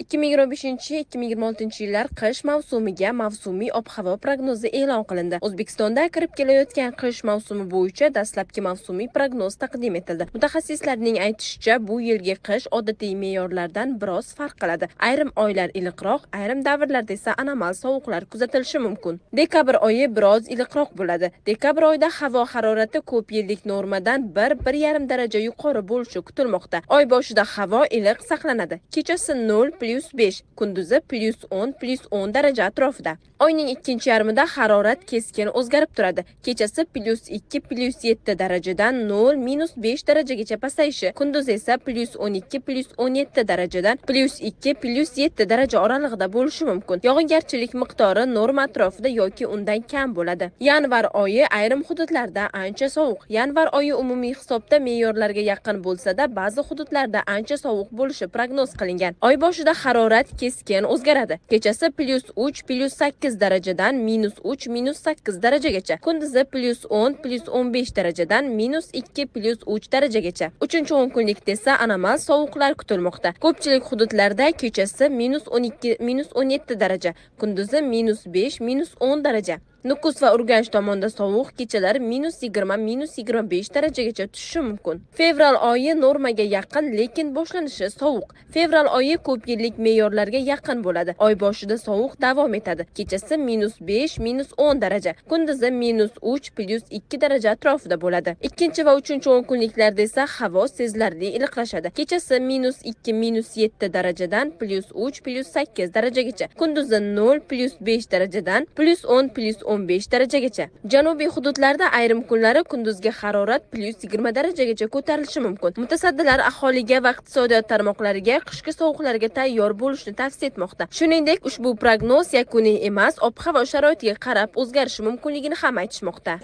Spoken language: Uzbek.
2025-2026 yillar qish mavsumiga mavsumiy ob-havo prognozi e'lon qilindi. O'zbekistonda kirib kelayotgan qish mavsumi bo'yicha dastlabki mavsumiy prognoz taqdim etildi. Mutaxassislarning aytishicha, bu yilgi qish odatiy me'yorlardan biroz farq qiladi. Ayrim oylar iliqroq, ayrim davrlarda esa anomal sovuqlar kuzatilishi mumkin. Dekabr oyi biroz iliqroq bo'ladi. Dekabr oyida havo harorati ko'p yillik normadan 1-1,5 daraja yuqori bo'lishi kutilmoqda. Oy boshida havo iliq saqlanadi. Kechasi 0+5, kunduzi +10 daraja atrofida. Oyning ikkinchi yarmida harorat keskin o'zgarib turadi. Kechasi +2-+7 darajadan 0-5 darajagacha pasayishi, kunduzi esa +12-+17 darajadan +2-+7 daraja oralig'ida bo'lishi mumkin. Yog'ingarchilik miqdori norma atrofida yoki undan kam bo'ladi. Yanvar oyi ayrim hududlarda ancha sovuq. Yanvar oyi umumiy hisobda me'yorlarga yaqin bo'lsa-da, ba'zi hududlarda ancha sovuq bo'lishi prognoz qilingan. Oy boshida harorat keskin o'zgaradi. Kechasi +3-+8 darajadan -3-8 darajagacha, kunduzi +10-+15 darajadan -2-+3 darajagacha. 3-10 kunlikda esa anomal sovuqlar kutilmoqda. Ko'pchilik hududlarda kechasi -12-17 daraja, kunduzi -5-10 daraja. Nukus va Urganch tomonda sovuq, kechalar -20-25 darajagacha tushishi mumkin. Fevral oyi normaga yaqin, lekin boshlanishi sovuq. Fevral oyi ko'p yillik me'yorlarga yaqin bo'ladi. Oy boshida sovuq davom etadi. Kechasi -5-10 daraja, kunduzi -3-+2 daraja atrofida bo'ladi. Ikkinchi va 3-10 kunliklarda esa havo sezilarli iliqlashadi. Kechasi -2-7 darajadan +3-+8 darajagacha, kunduzi 0-5 darajadan +10-+15 darajagacha. Janubiy hududlarda ayrim kunlari kunduzgi harorat +20 darajagacha ko'tarilishi mumkin. Mutasaddilar aholiga va iqtisodiyot tarmoqlariga qishki sovuqlarga tayyor bo'lishni tavsiya etmoqda. Shuningdek, ushbu prognoz yakuniy emas, ob-havo sharoitiga qarab o'zgarishi mumkinligini ham aytishmoqda.